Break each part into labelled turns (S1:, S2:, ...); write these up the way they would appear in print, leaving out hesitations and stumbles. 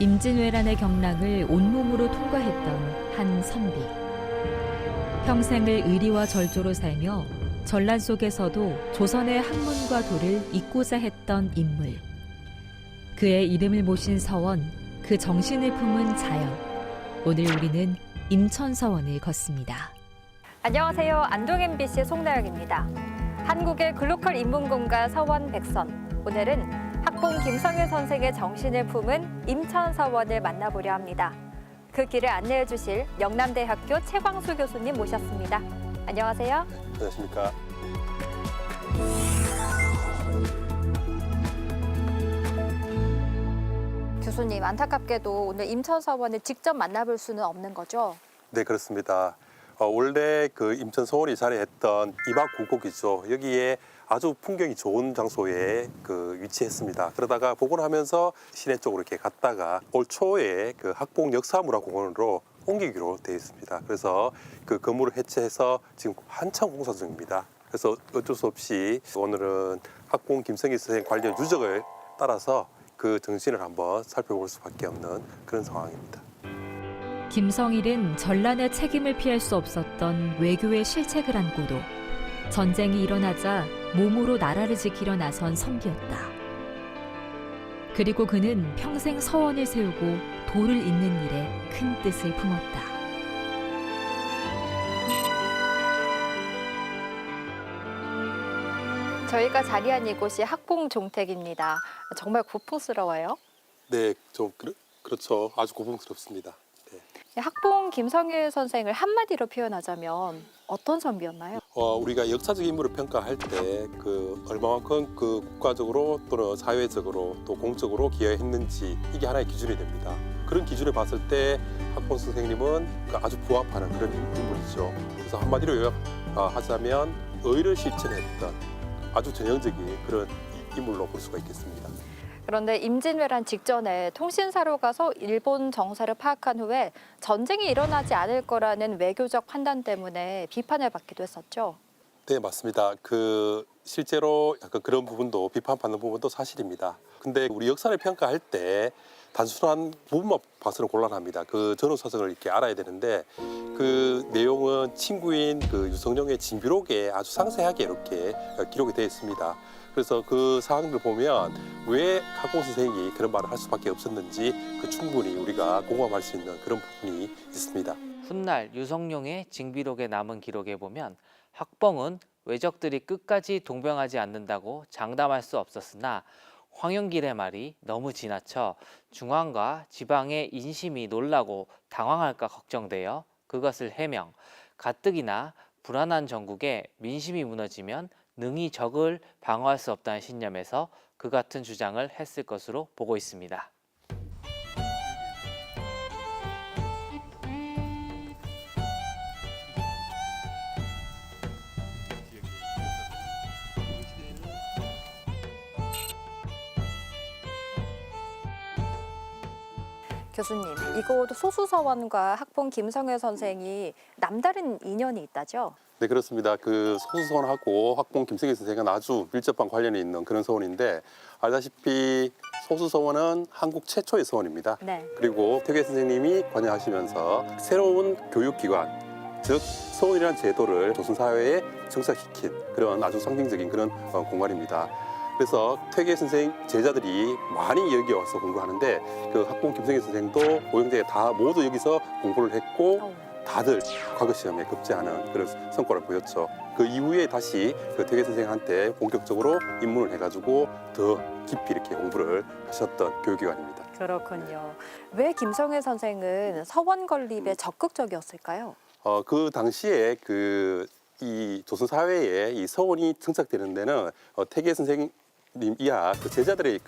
S1: 임진왜란의 경랑을 온몸으로 통과했던 한 선비. 평생을 의리와 절조로 살며 전란 속에서도 조선의 학문과 도를 잇고자 했던 인물. 그의 이름을 모신 서원, 그 정신을 품은 자연. 오늘 우리는 임천서원을 걷습니다.
S2: 안녕하세요. 안동 MBC의 송나영입니다. 한국의 글로컬 인문공가 서원 백선. 오늘은 학봉 김성일 선생의 정신을 품은 임천서원을 만나보려 합니다. 그 길을 안내해 주실 영남대학교 최광수 교수님 모셨습니다. 안녕하세요.
S3: 안녕하십니까.
S2: 교수님, 안타깝게도 오늘 임천서원을 직접 만나볼 수는 없는 거죠?
S3: 네, 그렇습니다. 원래 그 임천서원이 자리했던 이박국곡이죠. 여기에 아주 풍경이 좋은 장소에 위치했습니다. 그러다가 복원하면서 시내 쪽으로 이렇게 갔다가 올 초에 그 학봉 역사문화공원으로 옮기기로 되어 있습니다. 그래서 그 건물을 해체해서 지금 한참 공사 중입니다. 그래서 어쩔 수 없이 오늘은 학봉 김성일 선생 관련 유적을 따라서 그 정신을 한번 살펴볼 수밖에 없는 그런 상황입니다.
S1: 김성일은 전란의 책임을 피할 수 없었던 외교의 실책을 안고도 전쟁이 일어나자 몸으로 나라를 지키려 나선 선비였다. 그리고 그는 평생 서원을 세우고 도를 잇는 일에 큰 뜻을 품었다.
S2: 저희가 자리한 이곳이 학봉 종택입니다. 정말 고풍스러워요.
S3: 네, 좀 그렇죠. 아주 고풍스럽습니다. 네.
S2: 학봉 김성일 선생을 한마디로 표현하자면 어떤 선비였나요?
S3: 우리가 역사적 인물을 평가할 때 얼마만큼 국가적으로 또는 사회적으로 또 공적으로 기여했는지 이게 하나의 기준이 됩니다. 그런 기준을 봤을 때 학봉 선생님은 아주 부합하는 그런 인물이죠. 그래서 한마디로 요약하자면 의를 실천했던 아주 전형적인 그런 인물로 볼 수가 있겠습니다.
S2: 그런데 임진왜란 직전에 통신사로 가서 일본 정사를 파악한 후에 전쟁이 일어나지 않을 거라는 외교적 판단 때문에 비판을 받기도 했었죠.
S3: 네, 맞습니다. 실제로 약간 그런 부분도 비판받는 부분도 사실입니다. 근데 우리 역사를 평가할 때 단순한 부분만 봐서는 곤란합니다. 그 전후 사정을 이렇게 알아야 되는데 그 내용은 친구인 유성룡의 징비록에 아주 상세하게 이렇게 기록이 되어 있습니다. 그래서 그 사항을 보면 왜 학봉 선생이 그런 말을 할 수밖에 없었는지 충분히 우리가 공감할 수 있는 그런 부분이 있습니다.
S4: 훗날 유성룡의 징비록에 남은 기록에 보면 학봉은 왜적들이 끝까지 동병하지 않는다고 장담할 수 없었으나 황영길의 말이 너무 지나쳐 중앙과 지방의 인심이 놀라고 당황할까 걱정되어 그것을 해명, 가뜩이나 불안한 전국에 민심이 무너지면 능히 적을 방어할 수 없다는 신념에서 그 같은 주장을 했을 것으로 보고 있습니다.
S2: 교수님, 이곳 소수서원과 학봉 김성일 선생이 남다른 인연이 있다죠?
S3: 네, 그렇습니다. 소수서원하고 학봉 김성일 선생은 아주 밀접한 관련이 있는 그런 서원인데 알다시피 소수서원은 한국 최초의 서원입니다.
S2: 네.
S3: 그리고 퇴계 선생님이 관여하시면서 새로운 교육기관, 즉 서원이라는 제도를 조선사회에 정착시킨 그런 아주 상징적인 그런 공간입니다. 그래서 퇴계 선생 제자들이 많이 여기 와서 공부하는데 학봉 김성일 선생도 오영대에 다 모두 여기서 공부를 했고 다들 과거 시험에 급제하는 그런 성과를 보였죠. 그 이후에 다시 퇴계 선생한테 본격적으로 입문을 해가지고 더 깊이 이렇게 공부를 하셨던 교육기관입니다.
S2: 그렇군요. 왜 김성일 선생은 서원 건립에 적극적이었을까요?
S3: 그 당시에 이 조선 사회에 이 서원이 정착되는 데는 퇴계 선생님 이하 제자들의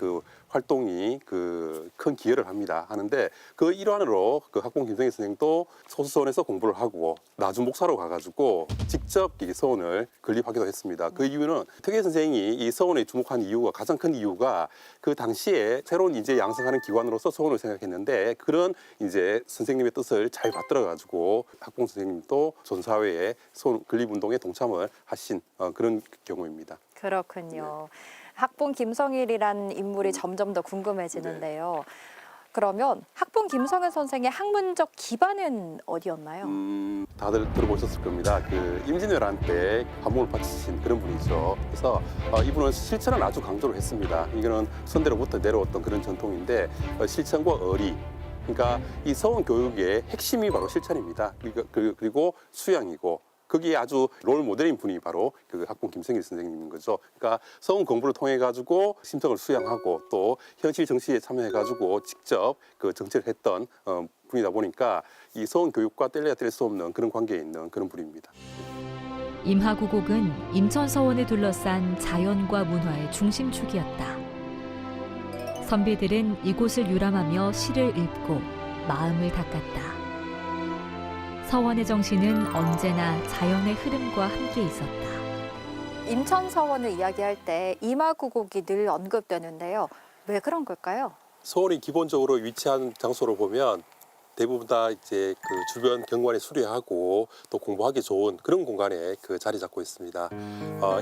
S3: 활동이 큰 기여를 하는데 그 일환으로 학봉 김성일 선생도 소수서원에서 공부를 하고 나중 목사로 가가지고 직접 이 서원을 건립하기도 했습니다. 그 이유는 퇴계 선생이 이 서원에 주목한 이유가 가장 큰 이유가 그 당시에 새로운 인재 양성하는 기관으로서 서원을 생각했는데 그런 이제 선생님의 뜻을 잘 받들어가지고 학봉 선생님도 조선 사회의 서원 건립 운동에 동참을 하신 그런 경우입니다.
S2: 그렇군요. 학봉 김성일이란 인물이 점점 더 궁금해지는데요. 그러면 학봉 김성현 선생의 학문적 기반은 어디였나요?
S3: 다들 들어보셨을 겁니다. 그 임진왜란 때 한복을 바치신 그런 분이죠. 그래서 이분은 실천을 아주 강조를 했습니다. 이거는 선대로부터 내려왔던 그런 전통인데 실천과 의리. 그러니까 이 서원 교육의 핵심이 바로 실천입니다. 그리고 수양이고 거기에 아주 롤 모델인 분이 바로 그 학봉 김성일 선생님인 거죠. 그러니까 서원 공부를 통해 가지고 심성을 수양하고 또 현실 정치에 참여해 가지고 직접 그 정치를 했던 분이다 보니까 이 서원 교육과 뗄래야 뗄 수 없는 그런 관계에 있는 그런 분입니다.
S1: 임하구곡은 임천서원을 둘러싼 자연과 문화의 중심축이었다. 선비들은 이곳을 유람하며 시를 읽고 마음을 닦았다. 서원의 정신은 언제나 자연의 흐름과 함께 있었다.
S2: 임천서원을 이야기할 때 임하구곡이 늘 언급되는데요. 왜 그런 걸까요?
S3: 서원이 기본적으로 위치한 장소를 보면 대부분 다 이제 그 주변 경관이 수려하고 또 공부하기 좋은 그런 공간에 그 자리 잡고 있습니다.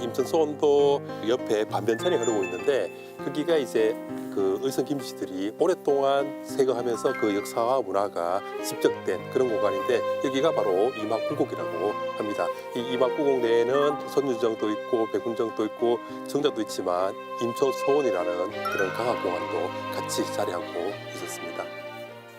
S3: 임천서원도 옆에 반변천이 흐르고 있는데 거기가 이제 그 의성 김씨들이 오랫동안 세거하면서 그 역사와 문화가 집적된 그런 공간인데 여기가 바로 임하구곡이라고 합니다. 이 임하구곡 내에는 선유정도 있고 백운정도 있고 정자도 있지만 임천서원이라는 그런 강학공원도 같이 자리하고 있었습니다.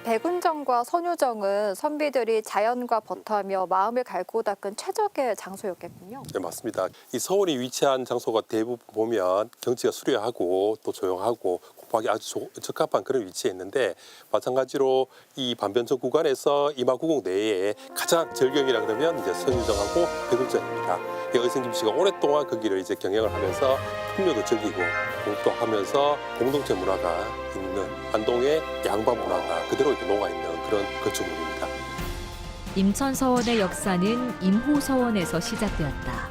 S2: 백운정과 선유정은 선비들이 자연과 버터하며 마음을 갈고 닦은 최적의 장소였겠군요.
S3: 네, 맞습니다. 이 서원이 위치한 장소가 대부분 보면 경치가 수려하고 또 조용하고 공부하기 아주 적합한 그런 위치에 있는데 마찬가지로 이 반변천 구간에서 임하구곡 내에 가장 절경이라 그러면 이제 선유정하고 백운정입니다. 의성 김씨가 오랫동안 거기를 이제 경영을 하면서 풍류도 즐기고 공부도 하면서 공동체 문화가 있는 안동의 양반 문화가 그대로 이렇게 녹아 있는 그런 건축물입니다.
S1: 임천서원의 역사는 임호서원에서 시작되었다.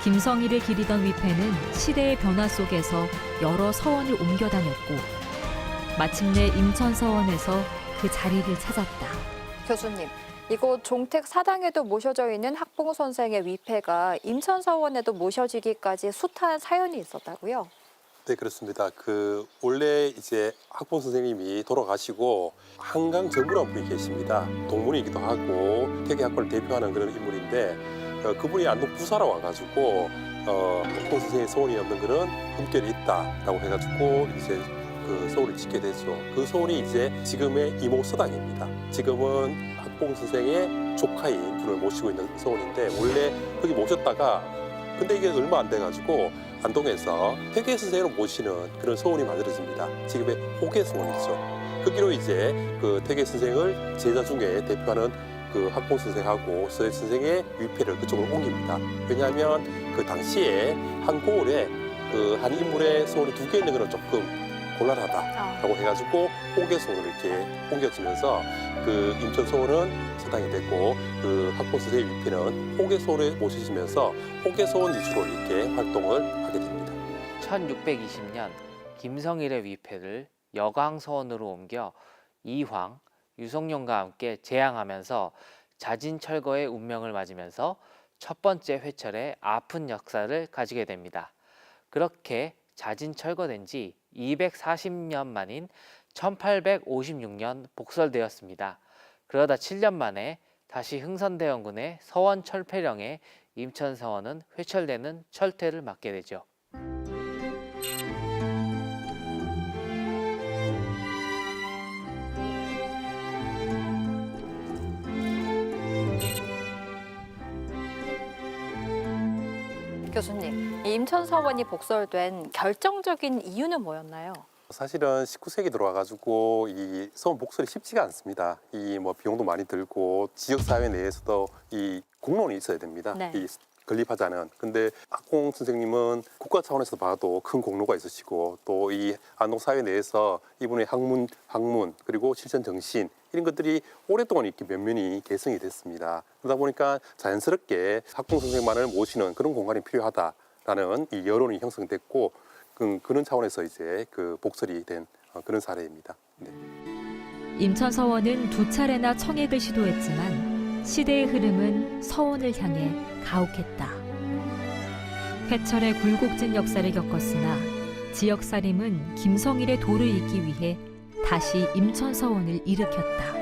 S1: 김성일을 기리던 위패는 시대의 변화 속에서 여러 서원을 옮겨 다녔고 마침내 임천서원에서 그 자리를 찾았다.
S2: 교수님, 이곳 종택 사당에도 모셔져 있는 학봉 선생의 위패가 임천서원에도 모셔지기까지 숱한 사연이 있었다고요?
S3: 네, 그렇습니다. 그 원래 이제 학봉 선생님이 돌아가시고 한강 정부라는 분이 계십니다. 동문이기도 하고 퇴계학과를 대표하는 그런 인물인데 그분이 안동 부사로 와가지고 학봉 선생의 소원이 없는 그런 흠결이 있다라고 해가지고 이제 그 소원을 짓게 되죠. 그 소원이 이제 지금의 이모서당입니다. 지금은 학봉 선생의 조카인 분을 모시고 있는 소원인데 원래 거기 모셨다가 근데 이게 얼마 안 돼가지고 안동에서 퇴계 선생을 모시는 그런 소원이 만들어집니다. 지금의 호계 소원이죠. 거기로 이제 그 퇴계 선생을 제자 중에 대표하는 그 학봉 선생하고 서예 선생의 위패를 그쪽으로 옮깁니다. 왜냐하면 그 당시에 한 고을에 그 한 인물의 소원이 두 개 있는 건 조금 곤란하다라고 해가지고 호계 소원을 이렇게 옮겨지면서 그 임천소원은 사당이 됐고 그 학봉 선생의 위패는 호계 소원을 모시면서 호계 소원 위주로 이렇게 활동을 하게 됩니다.
S4: 1620년 김성일의 위패를 여광서원으로 옮겨 이황, 유성룡과 함께 재앙하면서 자진철거의 운명을 맞으면서 첫 번째 회철의 아픈 역사를 가지게 됩니다. 그렇게 자진철거된 지 240년 만인 1856년 복설되었습니다. 그러다 7년 만에 다시 흥선대원군의 서원 철폐령에 임천서원은 회철되는 철퇴를 맞게 되죠.
S2: 교수님, 이 임천서원이 복설된 결정적인 이유는 뭐였나요?
S3: 사실은 19세기 들어와가지고 이 서원 복설이 쉽지가 않습니다. 이 뭐 비용도 많이 들고 지역 사회 내에서도 이 공론이 있어야 됩니다.
S2: 네.
S3: 이 건립하자는. 근데 학봉 선생님은 국가 차원에서 봐도 큰 공로가 있으시고 또 이 안동 사회 내에서 이분의 학문 그리고 실천 정신 이런 것들이 오랫동안 이렇게 면면이 개성이 됐습니다. 그러다 보니까 자연스럽게 학봉 선생만을 모시는 그런 공간이 필요하다라는 이 여론이 형성됐고 그런 차원에서 이제 그 복설이 된 그런 사례입니다. 네.
S1: 임천서원은 두 차례나 청액을 시도했지만 시대의 흐름은 서원을 향해 가혹했다. 회철의 굴곡진 역사를 겪었으나 지역살림은 김성일의 도를 잇기 위해 다시 임천서원을 일으켰다.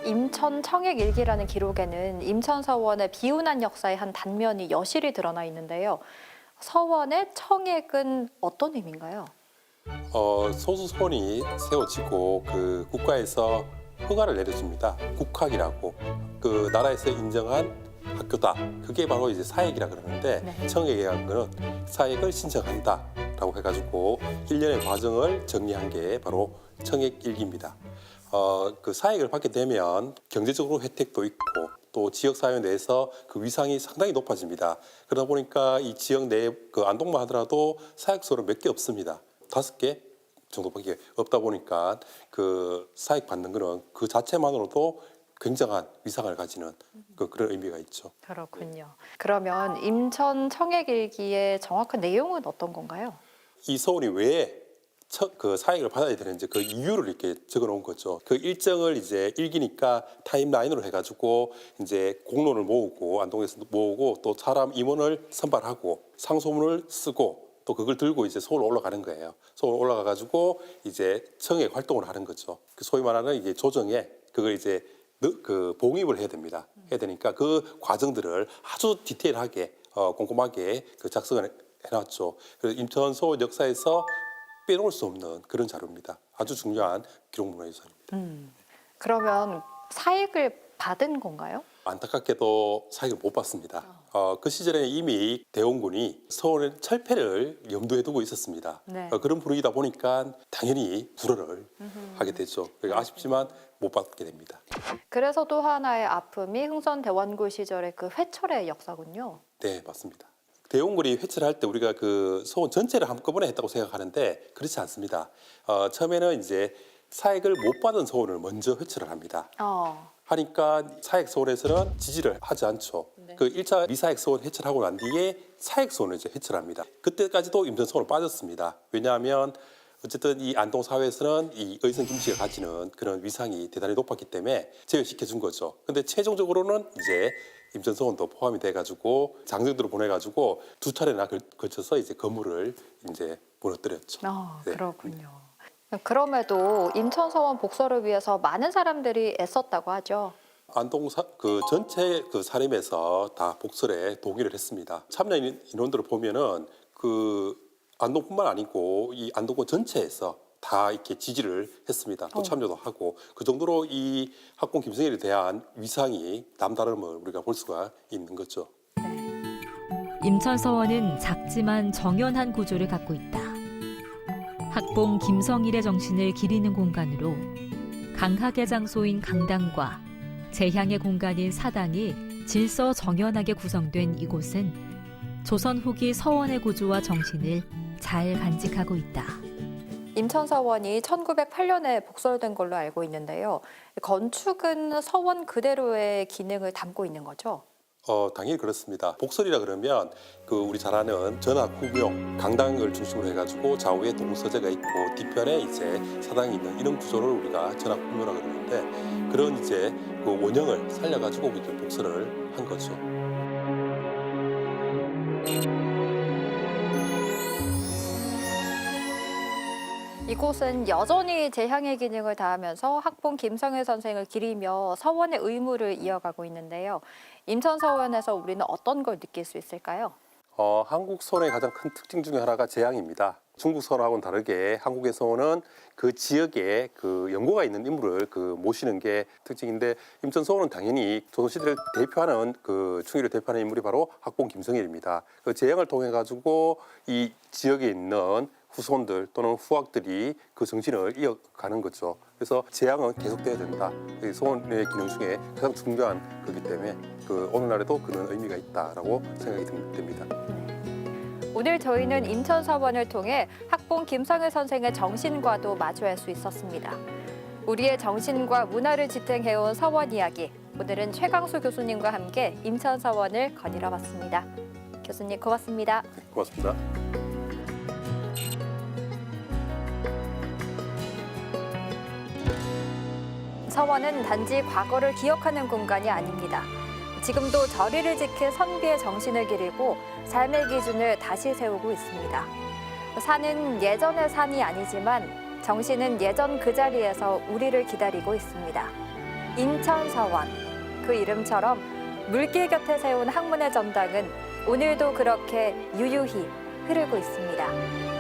S2: 임천 청액일기라는 기록에는 임천서원의 비운한 역사의 한 단면이 여실히 드러나 있는데요. 서원의 청액은 어떤 의미인가요?
S3: 소수 서원이 세워지고 그 국가에서 허가를 내려줍니다. 국학이라고 그 나라에서 인정한 학교다. 그게 바로 이제 사액이라 그러는데
S2: 네.
S3: 청액이라는 거는 사액을 신청한다라고 해가지고 일련의 과정을 정리한 게 바로 청액일기입니다. 그 사액을 받게 되면 경제적으로 혜택도 있고 또 지역 사회 내에서 그 위상이 상당히 높아집니다. 그러다 보니까 이 지역 내에 그 안동만 하더라도 사액소는 몇 개 없습니다. 5개 정도밖에 없다 보니까 그 사액 받는 거는 그 자체만으로도 굉장한 위상을 가지는 그런 의미가 있죠.
S2: 그렇군요. 그러면 임천 청액일기의 정확한 내용은 어떤 건가요?
S3: 이 서원이 왜 그 사액을 받아야 되는지 그 이유를 이렇게 적어놓은 거죠. 그 일정을 이제 일기니까 타임라인으로 해가지고 이제 공론을 모으고 안동에서 모으고 또 사람 임원을 선발하고 상소문을 쓰고 또 그걸 들고 이제 서울 올라가는 거예요. 서울 올라가가지고 이제 청액 활동을 하는 거죠. 그 소위 말하는 이게 조정에 그걸 이제 그 봉입을 해야 됩니다. 해야 되니까 그 과정들을 아주 디테일하게 꼼꼼하게 그 작성을 해놨죠. 그래서 임천서원 역사에서 빼놓을 수 없는 그런 자료입니다. 아주 중요한 기록문화유산입니다.
S2: 그러면 사액을 받은 건가요?
S3: 안타깝게도 사익을 못 받습니다. 그 시절에 이미 대원군이 서원의 철폐를 염두에 두고 있었습니다.
S2: 네.
S3: 그런 분위기다 보니까 당연히 불허를 하게 되죠. 그러니까 아쉽지만 못 받게 됩니다.
S2: 그래서 또 하나의 아픔이 흥선대원군 시절의 그 회철의 역사군요.
S3: 네, 맞습니다. 대원군이 회철할 때 우리가 그 서원 전체를 한꺼번에 했다고 생각하는데 그렇지 않습니다. 처음에는 이제 사액을 못 받은 서원을 먼저 회철을 합니다. 하니까 사액 서원에서는 지지를 하지 않죠.
S2: 네.
S3: 그 1차 미사액 서원 회철하고 난 뒤에 사액 서원을 이제 회철합니다. 그때까지도 임천서원을 빠졌습니다. 왜냐하면 어쨌든 이 안동 사회에서는 이 의성 김씨가 가지는 그런 위상이 대단히 높았기 때문에 제외시켜 준 거죠. 근데 최종적으로는 이제 임천서원도 포함이 돼가지고 장정들을 보내가지고 2차례나 걸쳐서 이제 건물을 이제 무너뜨렸죠. 네.
S2: 그렇군요. 그럼에도 임천서원 복설을 위해서 많은 사람들이 애썼다고 하죠.
S3: 안동 그 전체 그 사림에서 다 복설에 동의를 했습니다. 참여 인원들을 보면은 그 안동뿐만 아니고 이 안동권 전체에서 다 이렇게 지지를 했습니다. 또 참여도 하고 그 정도로 이 학봉 김성일에 대한 위상이 남다름을 우리가 볼 수가 있는 거죠.
S1: 임천서원은 작지만 정연한 구조를 갖고 있다. 학봉 김성일의 정신을 기리는 공간으로 강학의 장소인 강당과 재향의 공간인 사당이 질서 정연하게 구성된 이곳은 조선 후기 서원의 구조와 정신을 잘 간직하고 있다.
S2: 임천서원이 1908년에 복설된 걸로 알고 있는데요. 건축은 서원 그대로의 기능을 담고 있는 거죠?
S3: 당연히 그렇습니다. 복설이라 그러면 그 우리 잘 아는 전학후묘 강당을 중심으로 해가지고 좌우에 동서재가 있고 뒤편에 이제 사당이 있는 이런 구조를 우리가 전학후묘라 그러는데 그런 이제 그 원형을 살려가지고 이렇게 복설을 한 거죠.
S2: 이곳은 여전히 재향의 기능을 다하면서 학봉 김성일 선생을 기리며 서원의 의무를 이어가고 있는데요. 임천서원에서 우리는 어떤 걸 느낄 수 있을까요?
S3: 한국 서원의 가장 큰 특징 중에 하나가 재향입니다. 중국 서원하고는 다르게 한국의 서원은 그 지역에 그 연고가 있는 인물을 그 모시는 게 특징인데 임천서원은 당연히 조선시대를 대표하는 그 충의를 대표하는 인물이 바로 학봉 김성일입니다. 그 재향을 통해 가지고 이 지역에 있는 후손들 또는 후학들이 그 정신을 이어가는 거죠. 그래서 재향은 계속돼야 된다. 서원의 기능 중에 가장 중요한 거기 때문에 그 오늘날에도 그런 의미가 있다라고 생각이 됩니다.
S2: 오늘 저희는 임천서원을 통해 학봉 김성일 선생의 정신과도 마주할 수 있었습니다. 우리의 정신과 문화를 지탱해온 서원 이야기. 오늘은 최강수 교수님과 함께 임천서원을 거닐어봤습니다. 교수님 고맙습니다.
S3: 네, 고맙습니다.
S2: 서원은 단지 과거를 기억하는 공간이 아닙니다. 지금도 절의를 지킬 선비의 정신을 기리고 삶의 기준을 다시 세우고 있습니다. 산은 예전의 산이 아니지만 정신은 예전 그 자리에서 우리를 기다리고 있습니다. 임천서원, 그 이름처럼 물길 곁에 세운 학문의 전당은 오늘도 그렇게 유유히 흐르고 있습니다.